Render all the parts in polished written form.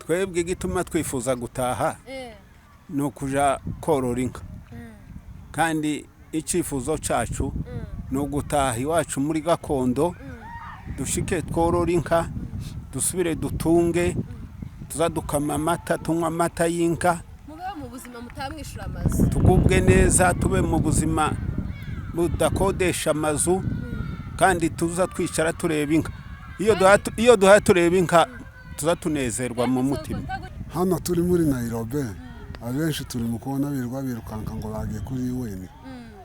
twebwe igituma twifuza gutaha ni ukuja korora inka kandi icyifuzo cyacu ni ugutaha iwacu muri gakondo dushike tworora inka dusubire dutunge tuzadukama amata tunywa amata y'inka mu buzima mutamwishura amazu tugubwe neza tube mu buzima budakodesha amazu kandi tuza twicara tureba inka iyo duha tureba inka tuza tunezerwa mu mutima. Hano turi muri Nairobi abenshi turi mu kubona birukanka ngo bagiye kuri UN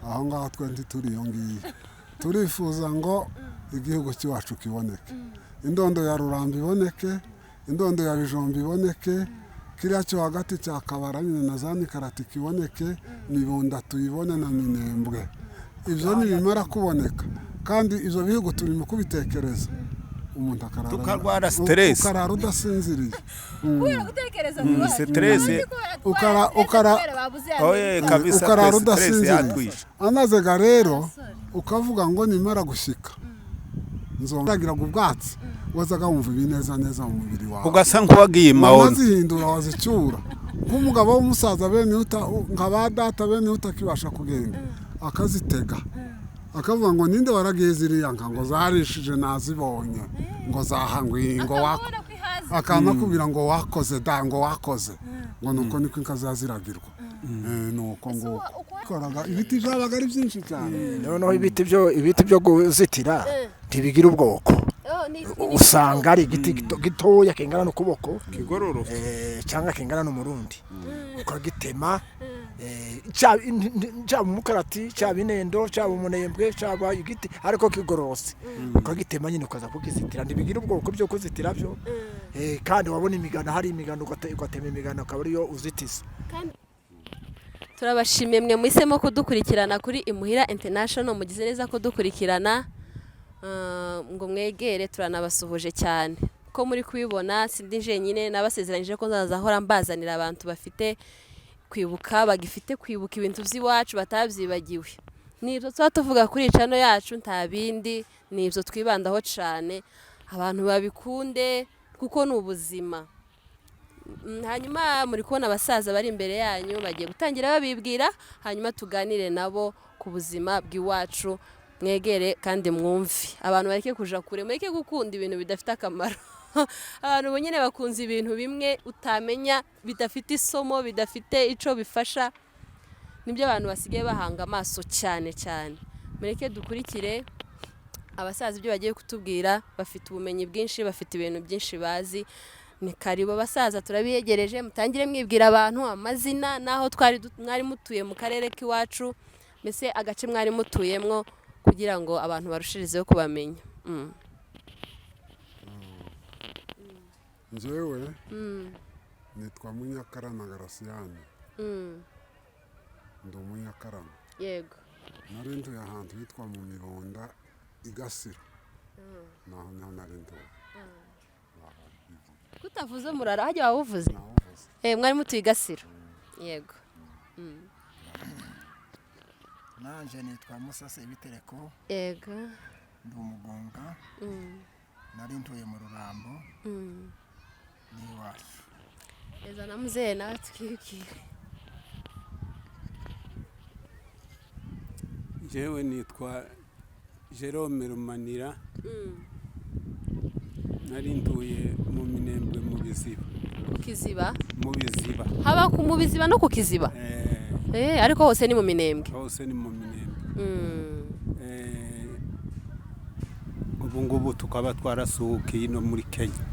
aho ngaho twenti turi yongiye turifuza ngo igihugu cyacu kiboneke indondo ya Rurambi iboneke indondo ya Bijombi iboneke kiriya cyo hagati cya Kabara na Zani Karati kiboneke Mibunda tuyibone na Minembwe ibyo nibimara kuboneka kandi izo bihugu turi mu kubitekereza umuntu tukarwara stress ukarara udasinziriye kubera gutekereza stress ukarara udasinziriye anazega rero ukavuga ngo nimara gushika nzondagira ubwatsi wazaga wumva ibineza neza mu mubiri wawe ugasa nk'uwagiye maona wazihindura wazicyura nk'umugabo w'umusaza bene nkaba data bene utakibasha kugenda akazitega akavuga ngo ninde waragiye ziriya nka ngo zarishije nazibonye ngo zahangwe ngo akana kubira ngo wakoze ngo wakoze ngo nuko niko inka zaziragirwa nuko ngo koraga ibiti byabaga ari byinshi cyane noneho ibiti byo guzitira ntibigira ubwoko usanga ari igiti gitoya kingana n'ukuboko kigororo cyangwa kingana n'umurundi ukagitema cyaba umukarati cyaba inendo cyaba umunembwe cyaba igiti ariko kigororose ukagitema nyine ukaza kugizitira ntibigira ubwoko byo kuzitira byo kandi wabona imigano hari imigano ugatema imigano akaba ariyo uzitiza. Turabashimiye mwe mwisemo kudukurikirana kuri Imuhira International mugize neza kudukurikirana ngo mwegere turanabasuhuje cyane ko muri kubibona sindije nyine nabasezeranyije ko nzazahora mbazanira abantu bafite kwibuka bagifite kwibuka ibintu by'iwacu batabyibagiwe nibyo tuba tuvuga kuri icano yacu nta bindi nibyo twibandaho cyane abantu babikunde kuko ni ubuzima. Hanyuma muri kubona abasaza bari imbere yanyu bagiye gutangira babibwira hanyuma tuganire nabo ku buzima bw'iwacu mwegere kandi mwumve abantu bareke kuja kure mureke gukunda ibintu bidafite akamaro abantu bonyine bakunze ibintu bimwe utamenya bidafite isomo bidafite ico bifasha nibyo abantu basigaye bahanga amaso cyane cyane mureke dukurikire abasaza ibyo bagiye kutubwira bafite ubumenyi bwinshi bafite ibintu byinshi bazi ni karibo basaza turabiyegereje mutangire mwibwira abantu amazina naho mwari mutuye mu karere k'iwacu mbese agace mwari mutuyemwo kugira ngo abantu barushirizeho kubamenya. Njyewe nitwa Munyakarama Garasiyani ndi Munyakarama yego nari ntuye ahantu hitwa mu Mibunda igasiro naho nari ntuye kutavuze murara hajya wabuvuze mwari mutuye igasiro yego. Nanje nitwa Musase Ibitereko yego ndi umugunga nari ntuye mu Rurambo ni iwacu eza na muzee nawe tukibwire. Jewe nitwa Jerome Rumanira nari ntuye mu Minembwe mu Biziba Kiziba mu Biziba haba mu Biziba no ku Kiziba ariko hose ni mu Minembwe hose ni mu Minembwe ubu ngubu tukaba twarasuhukiye no muri Kenya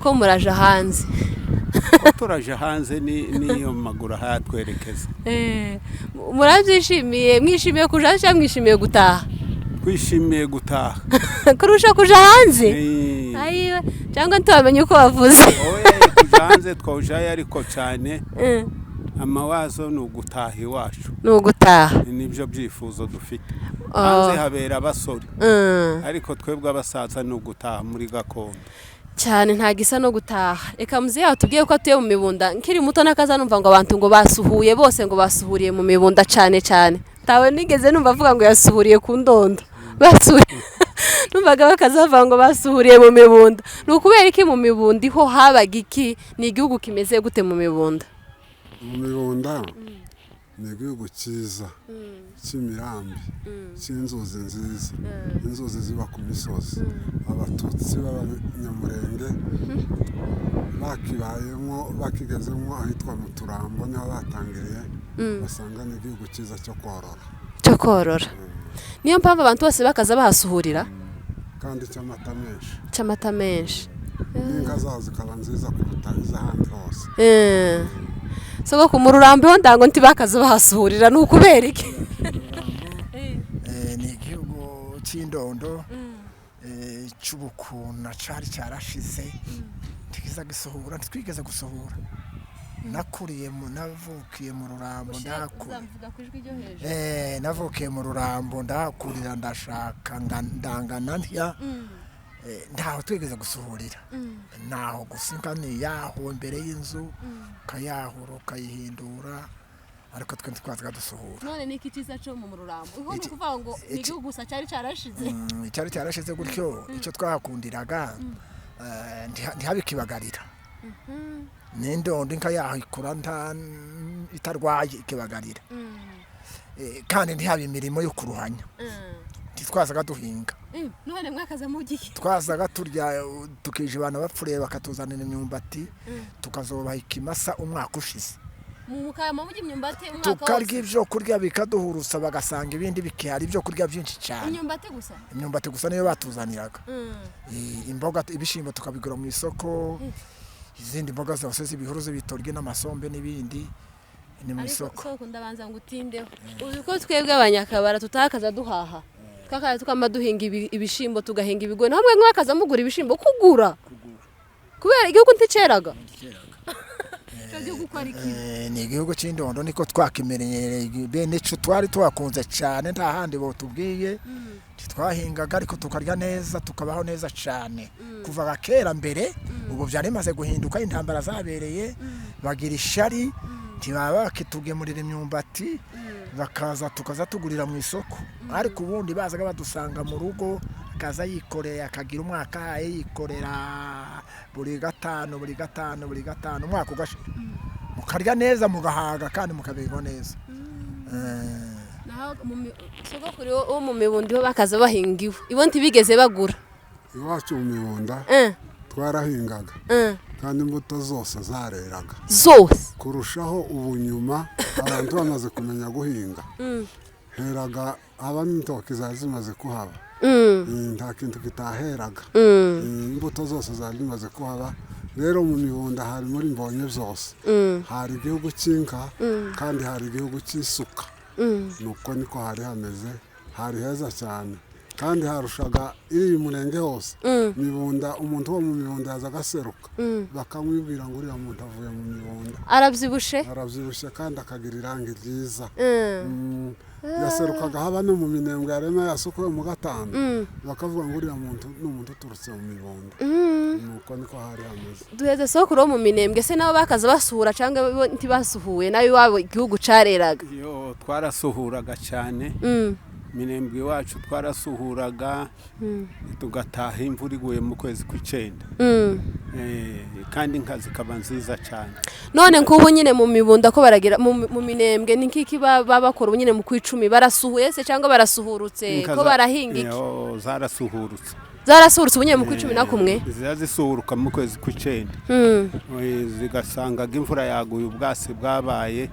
ko muraje hanze ko turaje hanze niyo maguru hatwerekeza murabyishimiye mwishimiye kuja cyangwa mwishimiye gutaha twishimiye gutaha kurusha kuja hanze ayiwe cyangwa ntubamenye uko bavuze kuja hanze twawujaye ariko cyane amawazo ni ugutaha iwacu ni ugutaha nibyo byifuzo dufite hanze habera abasore ariko twebwe abasaza ni ugutaha muri gakondo cyane nta gisa no gutaha reka muzehe watubwiye ko atuye mu Mibunda nkiri muto nakaza numva ngo abantu ngo basuhuye bose ngo basuhuriye mu Mibunda cyane tawe nigeze numva avuga ngo yasuhuriye ku ndondo basuye numvaga bakaza bavuga ngo basuhuriye mu mibunda. Ni ukubera iki mu mibunda ho habaga iki? Ni igihugu kimeze gute mu mibunda? mu mibunda ni igihugu cyiza cy'imirambi cy'inzuzi nziza, inzuzi ziba ku misozi. Abatutsi b'abanyamurenge bakigezemo ahitwa mu Turambo niho batangiriye, basanga ni igihugu cyiza cyo korora. Niyo mpamvu abantu bose bakaza bahasuhurira kandi cy'amata menshi. N'inka zaho zikaba nziza kuruta iz'ahandi hose. Soko ku Rurambo ho ndango ntibakaza bahasuhurira ni ukubera iki? Ni igihugu cy'indondo cy'ubukuna cyari cyarashize ntikiza gusohora, ntitwigeze gusohora. Navukiye mu Rurambo navukiye mu Rurambo ndahakurira ndashaka ndangana ntya ntaho twigeze gusuhurira, naho gusinka ni yaho imbere y'inzu kayahura ukayihindura, ariko twe twazaga dusuhura. None ni iki cyiza cyo mu Rurambo? Uho ni kuvuga ngo ni igihugu gusa cyari cyarashize gutyo. Icyo twahakundiraga ntihabikibagarira, n'indondo inka yaho ikura itarwaye ikibagarira, kandi ntihaba imirimo yo kuruhanya. Twazaga duhinga. None mwakaza mu gihe twazaga turya tukije abantu bapfuriye bakatuzanira imyumbati tukazobaha ikimasa umwaka ushize. Mukama mujye imyumbati umwaka wose. Tukarya ibyo kurya bikaduhurusa bagasanga ibindi bikihari ibyo kurya byinshi cyane. Imyumbati gusa niyo batuzaniraga. Imboga ibishimbo tukabigura mu isoko. Izindi mboga zose z'ibihuruze bitorye n'amasombe n'ibindi ni mu isoko. Ariko ndabanza ngo utindeho. Uko twebwe abanyakabara tutakaza duhaha. Twakaza tukama duhinga ibishimbo tugahinga ibigori. Naho mwe mwakaza mugura ibishimbo kugura. Kubera igihugu nticeraga. Ni igihugu cy'indondo niko twakimereye bene cyo twari twakunze cyane, nta handi bo tubwiye. Twahingaga ariko tukarya neza tukabaho neza cyane kuva kera mbere. Ubu byari maze guhinduka, intambara zabereye bagira ishari ntibaba bakitugemurira imyumbati bakaza tukaza tugurira mu isoko, ariko ubundi bazaga badusanga mu rugo akaza yikoreye akagira umwaka yikorera buri gatanu umwaka ugashira, mukarya neza mugahaga kandi mukabirwa neza. Naho soko kuri wo mu mibundi ho bakaza bahinga ibo ntibigeze bagura. Iwacu mu mibunda twarahingaga kandi imbuto zose zareraga zose kurushaho. Ubu nyuma abantu bamaze kumenya guhinga heraga aba n'intoki zari zimaze kuhaba, nta kintu kitaheraga, imbuto zose zari zimaze kuhaba. Rero mu mibunda hari muri mbonye zose, hari igihugu cy'inka kandi hari igihugu cy'isuka. Nuko niko hari hameze, hari heza cyane kandi harushaga iri murenge hose. Mibunda umuntu wo mu mibunda yazaga aseruka bakamwibwira ngo uriya muntu avuye mu mibunda, arabyibushe kandi akagira irangi ryiza. Yaserukaga haba no mu Minembwe yarema yasukuye mu Gatanu bakavuga ngo uriya muntu n'umuntu uturutse mu mibunda. Nuko niko hari hameze. Duheze soko ro mu Minembwe se nabo bakaza basuhura cyangwa ntibasuhuye nayo iwabo igihugu careraga? Yo twarasuhuraga cyane. Minembwe wacu twarasuhuraga tugataha imvura iguye mu kwezi kw'icenda, kandi inka zikaba nziza cyane. None nkubu nyine mu mibunda ko baragira mu Minembwe ni kiki babakora nyine mu kw'icumi barasuhuye se cyangwa barasuhurutse ko barahinga iki? Zarasuhurutse ubu nyine mu kw'icumi na kumwe zisuhuruka mu kwezi kw'icenda, zigasangaga imvura yaguye ubwasi bwabaye.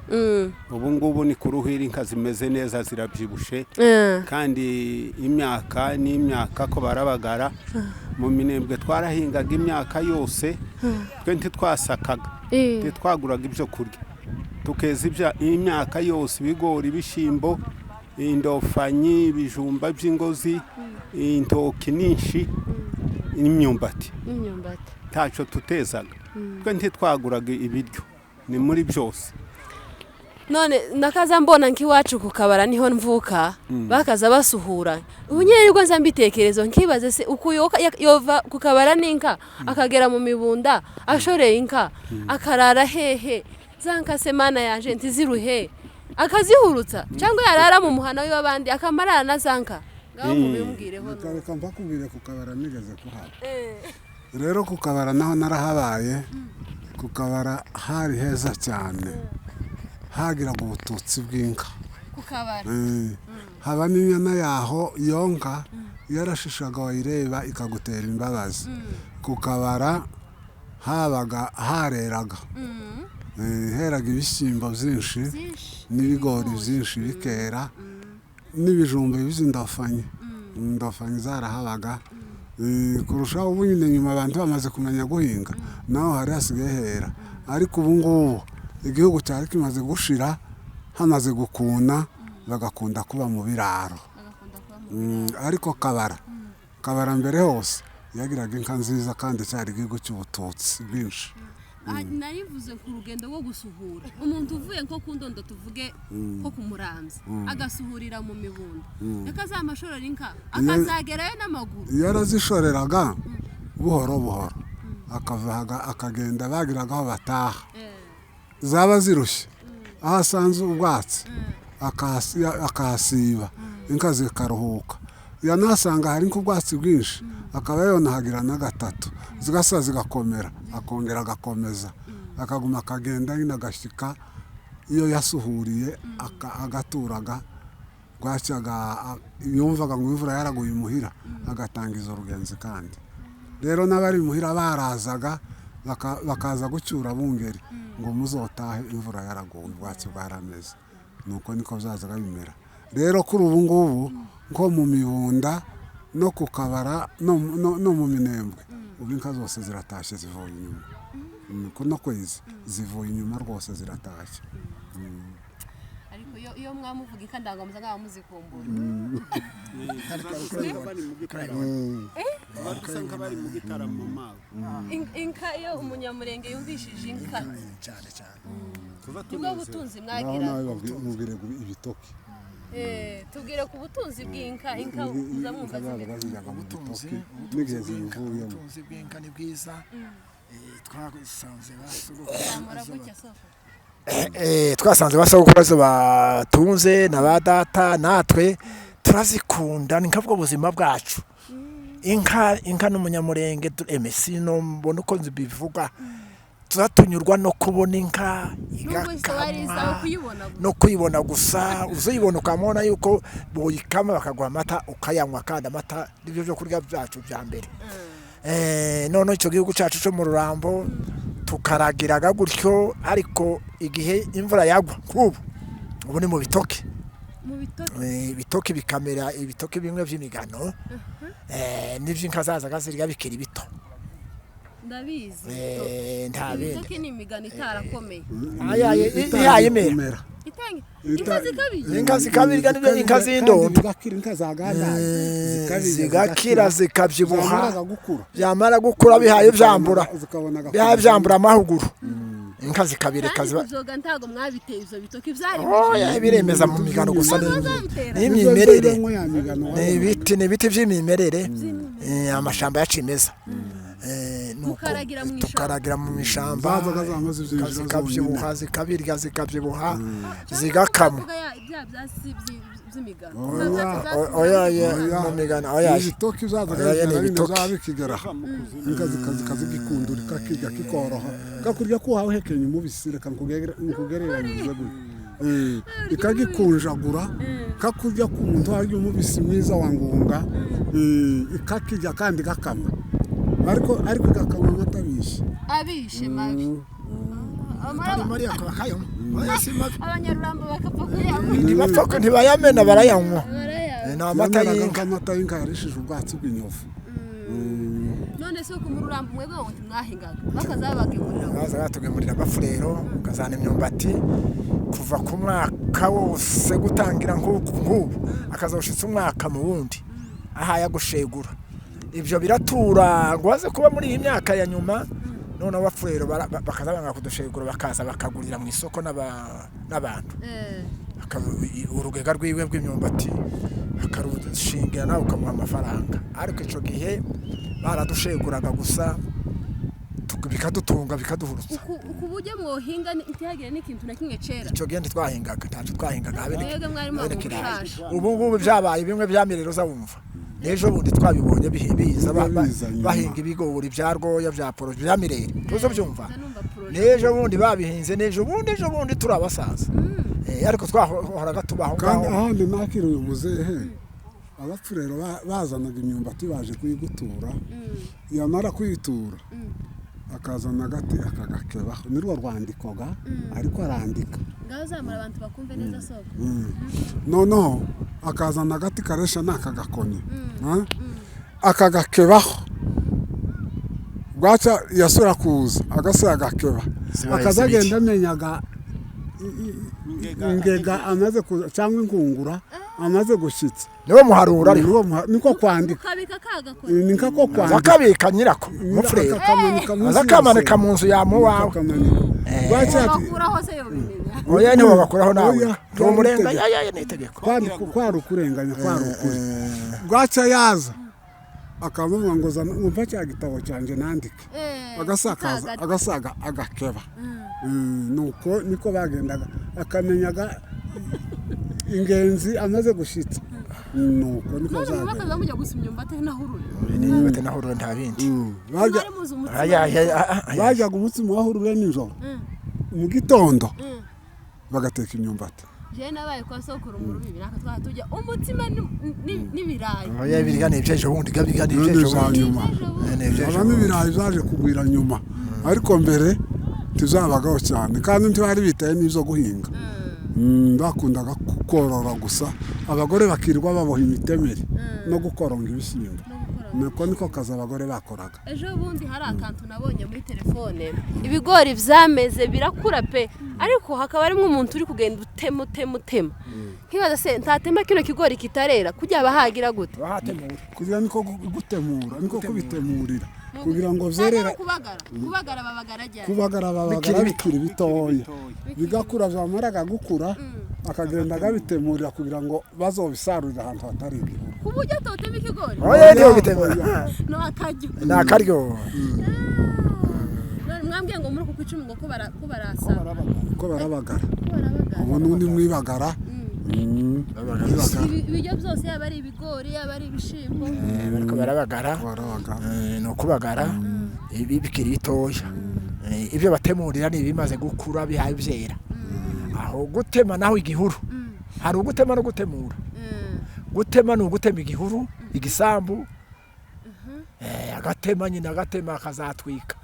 Ubu ngubu ni kuruhira inka zimeze neza zirabyibushe, kandi imyaka ko barabagara. Mu Minembwe twarahingaga imyaka yose, twe ntitwasakaga, ntitwaguraga ibyo kurya, tukeza imyaka yose, ibigori, ibishimbo, indofanyi, ibijumba by'ingozi, intoki nyinshi, n'imyumbati. Ntacyo tutezaga, twe ntitwaguraga ibiryo, ni muri byose. None nakaza mbona nkiwacu kukabara niho mvuka bakaza basuhura. Ubunyererwa nza mbitekerezo nkibaze se ukuyoka yova kukabara n'inka akagera mu mibunda ashoreye inka akarara hehe zanka semana yanje ntiziruhe akazihurutsa cyangwa yarara mu muhana w'abandi akamarana na zanka. ngaho mubimbwireho reka mbakubwire ku kabara nigeze kuhaba rero ku kabara naho narahabaye ku kabara hari heza cyane hagiraga ubututsi bw'inka ku kabara haba n'inyana yaho yonka yarashishaga wayireba ikagutera imbabazi ku kabara habaga hareraga heraga ibishyimbo byinshi n'ibigori byinshi bikera n'ibijumba by'indofanye indofanye zarahabaga kurushaho ubu nyine nyuma abantu bamaze kumenya guhinga naho hari hasigaye hera ariko ubu ngubu igihugu cyari kimaze gushira hamaze gukuna bagakunda kuba mu biraro ariko kabara mbere hose yagiraga inka nziza kandi cyari igihugu cy'ubututsi bwinshi narivuze ku rugendo rwo gusuhura umuntu uvuye nko ku ndondo tuvuge nko ku muramzi agasuhurira mu mibundo yakazamashorera inka akazagerayo n'amaguru yarazishoreraga buhoro buhoro akagenda bagiraga aho bataha zaba zirushye aho asanze ubwatsi akahasiba inka zikaruhuka yanasanga hari nk'ubwatsi bwinshi akaba yonahagira na gatatu zigasa zigakomera akongera agakomeza akaguma akagenda nyine agashyika iyo yasuhuriye agaturaga bwacyaga yumvaga ngo imvura yaraguye imuhira agatangiza urugenzi kandi rero n'abari imuhira barazaga bakaza gucyura bungeri ngo muzotahe imvura yaraguye ubwatsi bwarameze nuko niko byazaga bimera rero kuri ubu ngubu nko mu mibunda no ku kabara no mu minembwe ubu inka zose ziratashye zivuye inyuma no kwezi zivuye inyuma rwose ziratashye ariko iyo mwamuvuga inka ndangamuza nk'aho muzikumbura bari mu gitaramo mawe inka iyo umunyamurenge yumvishije inka cyane cyane nibwo butunzi mwagira mubwire ibitoki tubwire ku butunzi bw'inka inka uzamwumva ubutunzi bw'inka ni bwiza twasanze basogokuru batunze na ba data natwe turazikunda ni nkabwo buzima bwacu inka n'umunyamurenge emesi no mbona uko bivuga tuzatunyurwa no kubona inka igakamwa no kuyibona gusa uzayibona ukamubona yuko boyikama bakaguha amata ukayanywa kandi amata nibyo byo kurya byacu bya mbere none icyo gihugu cyacu cyo mu Rurambo tukaragiraga gutyo ariko igihe imvura yagwa ubu ni mu bitoke ibitoke bikamera ibitoke bimwe by'imigano n'ibyo inka zazaga zirya bikiri bito ndabizi ntabindi ibitoke ni imigano itarakomeye yayemera inka zikabirya n'ibyo inka z'indondo zigakira zikabyibuha byamara gukura bihaye byambura amahuguru inka zikabireka ziba ntago mwabiteye ivyo bitoke byari biremeza mu migano gusa n'imyimerere n'ibiti by'imimerere amashamba yacimeza tukaragira mu mishamba zikabyibuha zikabirya zikabyibuha zigakamwa ibitoki bizabikigera inka zikazigikundura ikakirya kikoroha kakurya kuhawe hekenye umubisi reka nkugereranyirize gutya ikagikunjagura kakurya ku muntu harya umubisi mwiza wa ngunga ikakirya kandi gakamwa ariko igakamwa amata abishe mabi abanyarurambo bakapfa ko ntibayamena barayanywa ni amata y'inka yarishije ubwatsi bw'inyovu none se ko mu Rurambo mwebwe ngo mwahingaga bakazabagemurira batugemurira abafurero ukazana imyumbati kuva ku mwaka wose gutangira nk'ubu akazoshitsa umwaka mu wundi ahaya gushegura ibyo biratura ngo waze kuba muri iyi myaka ya nyuma none abafurero bakazabanga kudushegura bakaza bakagurira mu isoko n'abantu urugega rwiwe rw'imyumbati akarushingira nawe ukamuha amafaranga ariko icyo gihe baradusheguraga gusa bikadutunga bikaduhurutsa ku buryo mwohinga ntihagire n'ikintu na kimwe cera icyo gihe ntitwahingaga ntacyo twahingaga mwebwe mwari mu gushasha ubu ngubu byabaye bimwe byamirero zawumva n'ejo bundi twabibonye biza bahinga ibigori bya rwoya bya poro bya mirere tuzo byumva n'ejo bundi babihinze n'ejo bundi turabasaza ariko twahoraga tubaho kandi ahandi nakira uyu muzehe abapfu rero bazanaga imyumbati baje kuyigutura yamara kuyitura akazana agati akagakebaho nirwo rwandikoga ariko arandika ngaho zamura abantu bakumve neza soko noneho akazana agati karesha nakagakonye akagakebaho bwaca yasura kuza agasa agakeba akazagenda amenyaga ingega amaze kuza cyangwa inkungura amaze gushitsa niwo muharura ariko niko kwandika kabika kagakora niko kwandika zakabika nyirako mufrere azakamanika mu nzu ya muwawe bakuraho se yo bimenya oya niho bagakuraho nawe to murenga ya nitegeko kwari ukurenganya kwari ukuri bwaca yaza akavuga ngo umva cya gitabo cyanje nandike agasaga agakeba nuko niko bagendaga akamenyaga ingenzi amaze gushitsa nuko niko zaga none mujya gusumya imyumbati nahurure imyumbati nahurure nta bindi bajyaga umutsima wahurure nijoro mu gitondo bagateka imyumbati je nabaye kwa sokuru mu rubibi naka twatujya umutsima n'ibirayi oya birigane ibyejo bundi gabigane ibyejo nyuma abami ibirayi zaje kugwira nyuma ariko mbere tuzabagaho cyane kandi ntibari bitaye n'izo guhinga bakundaga korora gusa abagore bakirwa baboha imitemeri no gukoronga ibishyimbo niko kaza abagore bakoraga ejo bundi hari akantu nabonye muri telefone ibigori vyameze birakura pe ariko hakaba harimo umuntu uri kugenda utema nkibaza se ntatema kino kigori kitarera kujya bahagira gute kugira niko gutemura niko kubitemurira kugira ngo vyerera kubagara bikiri bitoya bigakura vyamaraga gukura akagenda gabitemurira kugira ngo bazobisarurira ahantu hatari igihugu kuburyo totema ikigori oya niyo bitemura no akaryo mwambye ngo muri ku 10 ngo ko barabagara ubu nundi mwibagara ibijyo byose yaba ari ibigori yaba ari ibishimbo bariko barabagara no kubagara bikiri bitoya ibyo batemurira ni bimaze gukura bihaye byera aho gutema naho igihuru hari ugutema no gutemura gutema no gutema igihuru igisambu agatema nyina agatema akazatwika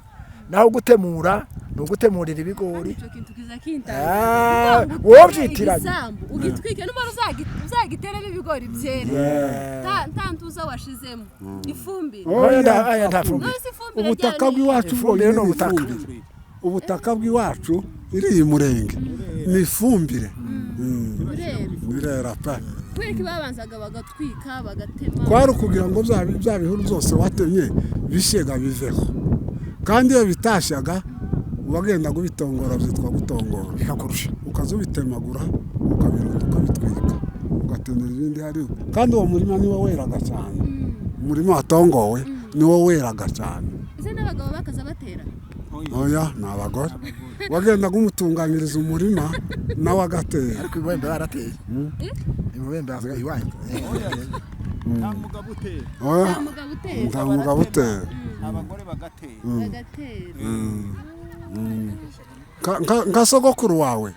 naho gutemura no gutemurira ibigori ico kintu kiza kinta wobyitiranye ugitwike numara uzagitere ibigori byera ntantuza washizemo ifumbire oya nta fumbire ubutaka bw'iwacu ifumbire no butaka ubutaka bw'iwacu iri murenge ni ifumbire birera pa kweki babanzaga bagatwika bagatema kwari kugira ngo bya bihuru byose watemye bishega biveho kandi iyo bitashyaga wagenda gubitongora byitwa gutongora bikakurusha ukazubitemagura ukabirunda ukabitwika ugatemera ibindi hariho kandi uwo murima niwo weraga cyane umurima watongowe niwo weraga cyane ese n'abagabo bakaza batera oya nabagore wagenda gumutunganyiriza umurima nawe agatera ariko ibwembe barateye ibwembe avuga iwanyu nta mugabo utera nta mugabo utera abagore bagatera nka sogokuru wawe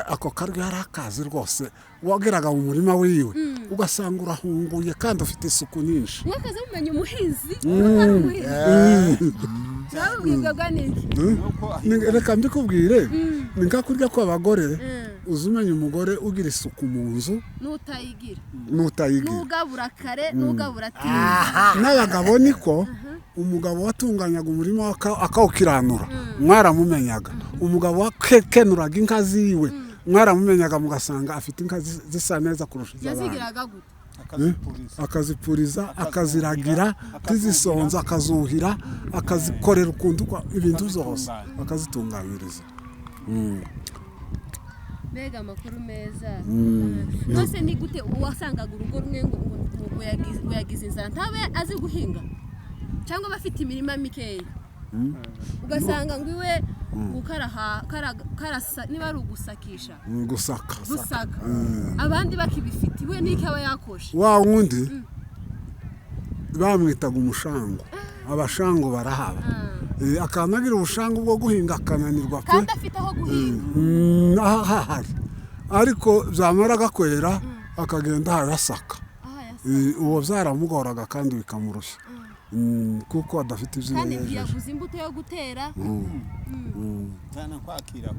ako karyo yari akazi rwose wageraga mu murima wiwe ugasanga urahunguye kandi ufite isuku nyinshi mwakaza mumenya umuhinzi reka mbikubwire ni nka kurya kw'abagore uzi umenya umugore ugira isuku mu nzu n'utayigira n'ugabura kare n'ugabura tinda n'abagabo niko umugabo watunganyaga umurima akawukiranura mwaramumenyaga umugabo wakenuraga inka ziwe mwaramumenyaga mugasanga afite inka zisa neza kurusha iz'abandi akazipuriza akaziragira akazisonza akazuhira akazikorera ukuntu ibintu byose akazitunganyiriza mbega amakuru meza nose ni gute wasangaga urugo rumwe ngo yagize inzara ntabe azi guhinga cyangwa bafite imirima mikeya ugasanga ngo iwe karasa niba ari ugusakisha gusaka abandi bakibifite iwe n'iki aba yakoshe wa wundi bamwitaga umushango abashango barahaba akanagira ubushango bwo guhinga akananirwa pe kandi afite aho guhinga ahahari ariko byamara gakwera akagenda harasaka uwo byaramugoraga kandi bikamurushya kuko adafite ibyo kandi yaguze imbuto yo gutera cyane kwakira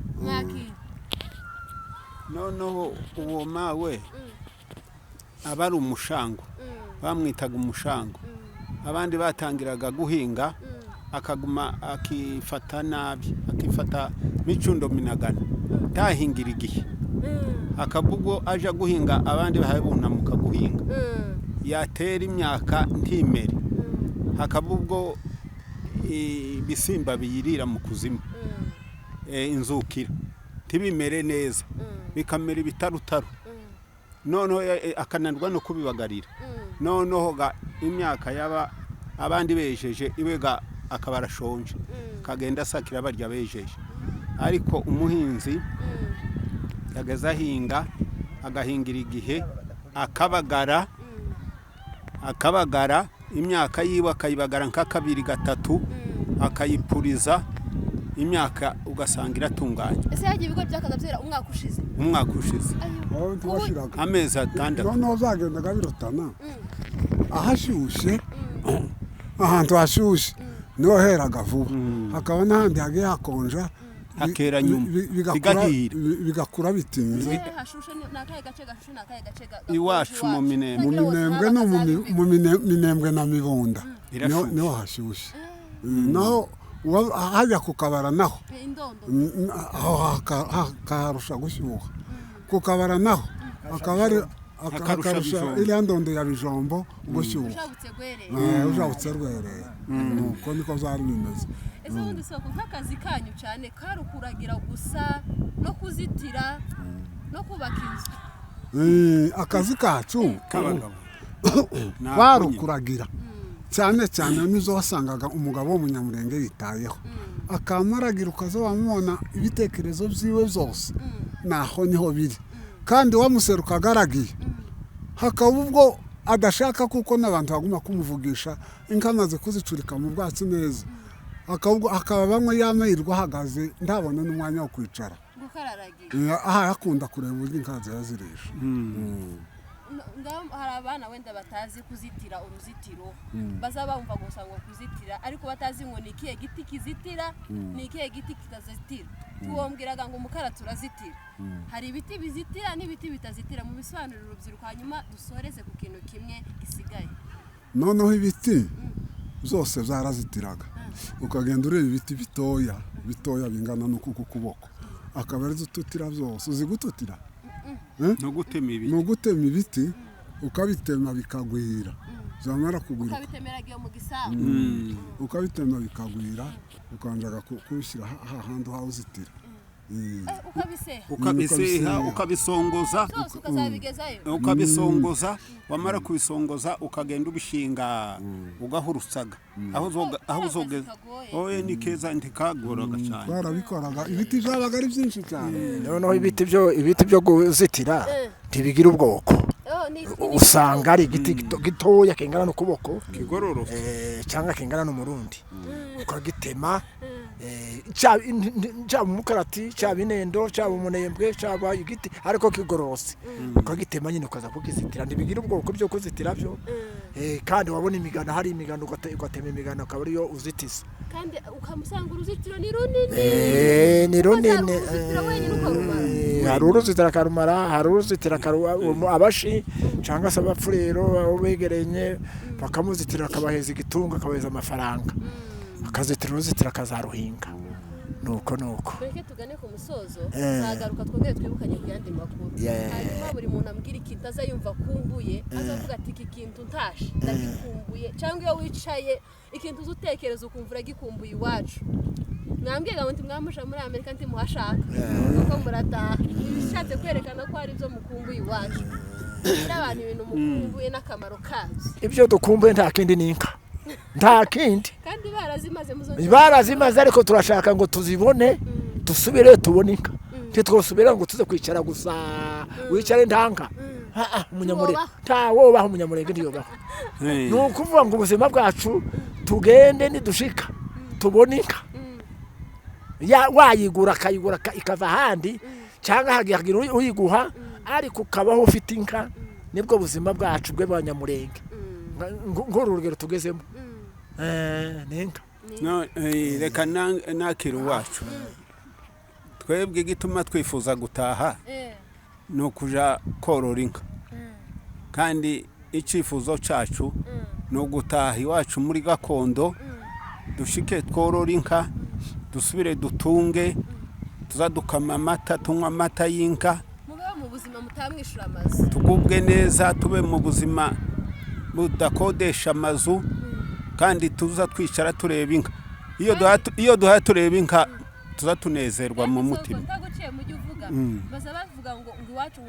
noneho uwo mawe aba ari umushango bamwitaga umushango abandi batangiraga guhinga akaguma akifata nabi akifata micundo minagana tahingira igihe akabugwo aje guhinga abandi bahabunamuka guhinga yatera imyaka ntimere hakabubwo ibisimba biyirira mu kuzimu inzukira tibimere neza bikamera ibitarutaro noneho akananirwa no kubibagarira noneho imyaka yaba abandi bejeje iwega akaba arashonje kagenda asakira barya bejeje ariko umuhinzi yageza ahinga agahingira igihe akabagara imyaka yiwe akayibagara nka 2-3 akayipuriza imyaka ugasanga iratunganye ese yagiye ibigo byakazabyera umwaka ushize amezi 6 noneho zagendaga birotana ahashyushye ahantu hashyushye niho heraga vuba hakaba n'ahandi hagiye hakonja hakera nyuma bigahira bigakura bitinze iwacu mu minembwe no mu minembwe na mibunda niho hashyushye naho hajya kukabara naho aho hakarusha gushyuha kukabara naho akarusha iriya ndondo ya bijombo gushyuha ujabutse rwereye nuko niko byari bimeze ese ubundi soko nk'akazi kanyu cyane karukuragira gusa no kuzitira no kubaka inzu akazi kacu barukuragira cyane cyane nizo wasangaga umugabo w'umunyamurenge yitayeho akamaragira ukaza wamubona ibitekerezo byiwe byose naho niho biri kandi wamuseruka agaragiye hakaba ubwo adashaka kuko n'abantu baguma kumuvugisha inka amaze kuzicurika mu bwatsi neza akaba bamwe yamahirwa ahagaze ndabona n'umwanya wo kwicara aha yakunda kureba uburyo inka zirisha hari abana wenda batazi kuzitira uruzitiro bazaba bumva gusa ngo kuzitira ariko batazi ngo ni ikihe giti kizitira ni ikihe giti kitazitira tuwombwiraga ngo umukara turazitira hari ibiti bizitira n'ibiti bitazitira mu bisobanuriro urubyiruko hanyuma dusoreze ku kintu kimwe gisigaye noneho ibiti zose zarazitiraga ukagenda ureba ibiti bitoya bingana n'uku kuboko akaba ari tutira byose uzi gututira no gutema ibiti ukabitema bikagwira zamara kugwira ukabitemeragiye mu gisabo ukabitema bikagwira ukanjaga kubishyira hahandi hawuzitira ukabiseha ukabisongoza ukabisongoza wamara kubisongoza ukagenda ubishinga ugahurusaga aho uzogeza oye ni keza ntikagoroga cyane barabikoraga ibiti byabaga ari byinshi cyane noneho ibiti byo guzitira ntibigira ubwoko usanga ari igiti gitoya kingana n'ukuboko kigororo cyangwa kingana n'umurundi ukagitema cyaba umukarati cyaba inendo cyaba umunembwe cyaba igiti ariko kigororose ukagitema nyine ukaza kugizitira ntibigira ubwoko byo kuzitira byo kandi wabona imigano hari imigano ugatema imigano akaba ariyo uzitiza kandi ukamusanga uruzitiro ni runini ni runini hari uruzitiro akarumara hari uruzitiro abashi cyangwa se abapfurero abo begeranye bakamuzitira akabaheza igitunga akabaheza amafaranga akazitira uruzitiro akazaruhinga nuko reke tugane ku musozo nagaruka twongere twibukanye ku yandi makuru hanyuma buri muntu ambwira ikintu azayumva akumbuye azavuga ati iki kintu ntashe ndagikumbuye cyangwa iyo wicaye ikintu uzutekereza ukumva uragikumbuye iwacu mwambwiye ngo mwamusha muri Amerika ntimuhashaka kuko murataha bishatse kwerekana ko hari ibyo mukumbuye iwacu n'abantu ibintu mukumbuye n'akamaro kazo ibyo dukumbuye nta kindi n'inka nta kindi kandi barazimaze muzongera barazimaze ariko turashaka ngo tuzibone dusubire tubone inka ntitwosubira ngo tuze kwicara gusa wicare ntanga umunyamurenge ntawobaho umunyamurenge ntiyobaho ni ukuvuga ngo ubuzima bwacu tugende nidushika tubone inka wayigura akayigura ikava ahandi cyangwa hagira uyiguha ariko ukabaho ufite inka nibwo buzima bwacu bw'abanyamurenge nguru rugero tugezemo ni inka reka nakira uwacu twebwe igituma twifuza gutaha ni ukuja korora inka kandi icyifuzo cyacu ni ugutaha iwacu muri gakondo dushike tworora inka dusubire dutunge tuzadukama amata tunywa amata y'inka mu buzima mutamwishura amazu tugubwe neza tube mu buzima budakodesha amazu kandi tuza twicara tureba inka iyo duhaye tureba inka tuza tunezerwa mu mutima ndaguciye mu gihe uvuga baza bavuga ngo iwacu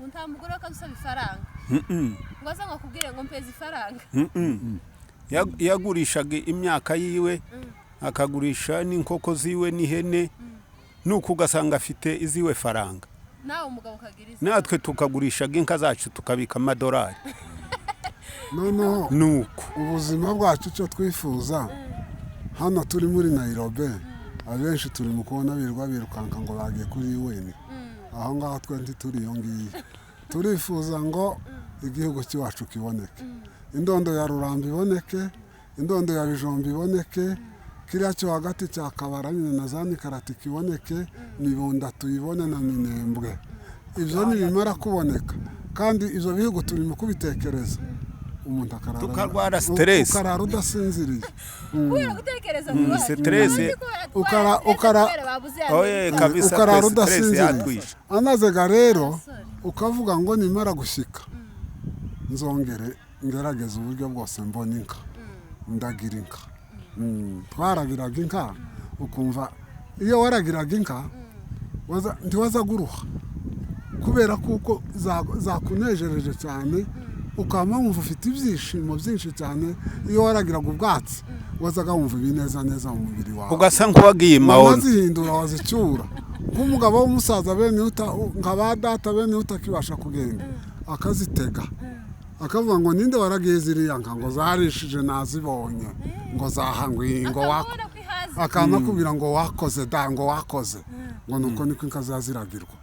nta mugore wakadusaba ifaranga ngo aza ngo akubwire ngo mpeze ifaranga yagurishaga imyaka yiwe akagurisha n'inkoko ziwe n'ihene nuko ugasanga afite iziwe faranga nawe umugabo ukagiriza natwe tukagurishaga inka zacu tukabika amadolari noneho nuko ubuzima bwacu icyo twifuza hano turi muri Nairobi abenshi turi mu kubona birukanka ngo bagiye kuri UN aho ngaho twenti turi iyo ngiyo turifuza ngo igihugu cyacu kiboneke indondo ya Rurambi iboneke indondo ya Bijombi iboneke kiriya cyo hagati cya Kabara nyine na zani karati kiboneke Mibunda tuyibone na Minembwe ibyo nibimara kuboneka kandi ibyo bihugu turi mu kubitekereza umuntu tukarwara stress ukarara udasinziriye kubera gutekereza stress ukarara udasinziriye anazega rero ukavuga ngo nimara gushika nzongere ngerageza uburyo bwose mbona inka ndagira inka twaragiraga inka ukumva iyo waragiraga inka ntiwaza guruha kubera kuko zakunejereje cyane ukaba wumva ufite ibyishimo byinshi cyane iyo waragiraga ubwatsi wazaga wumva ibineza neza mu mubiri wawe ugasa nk'uwagiye mawono wazihindura wazicyura nk'umugabo w'umusaza bene nka ba data bene utakibasha kugenda akazitega akavuga ngo ninde waragiye ziriya nka ngo zarishije nazibonye ngo zahangwiye ngo akana kubira ngo wakoze da ngo wakoze ngo nuko niko inka zaziragirwa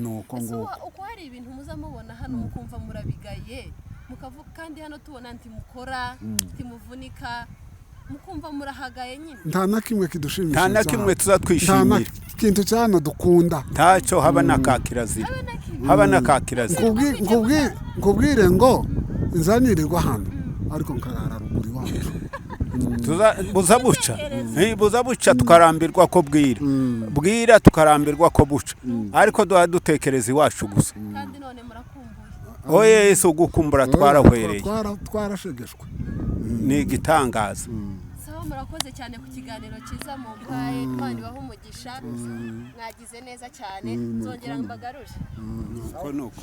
nuko ngo uko hari ibintu muzamubona hano mukumva murabigaye mukavuga kandi hano tubona ntimukora ntimuvunika mukumva murahagaye nyine nta na kimwe kidushimisha nta na kimwe tuzatwishimira nta kintu cyane dukunda ntacyo haba n'akakirazira haba n'akakirazira nkubwire ngo nzanirirwa hano ariko nkarara ruguru iwacu buza buca tukarambirwa ko bwira tukarambirwa ko buca ariko dutekereza iwacu gusa kandi none murakumbuye oye Yesu gukumbura twarahwereye twarashegeshwe ni igitangaza sawa murakoze cyane ku kiganiro cyiza mu mpaye Imana ibahe umugisha mwagize neza cyane nzongera mbagarure ko nuko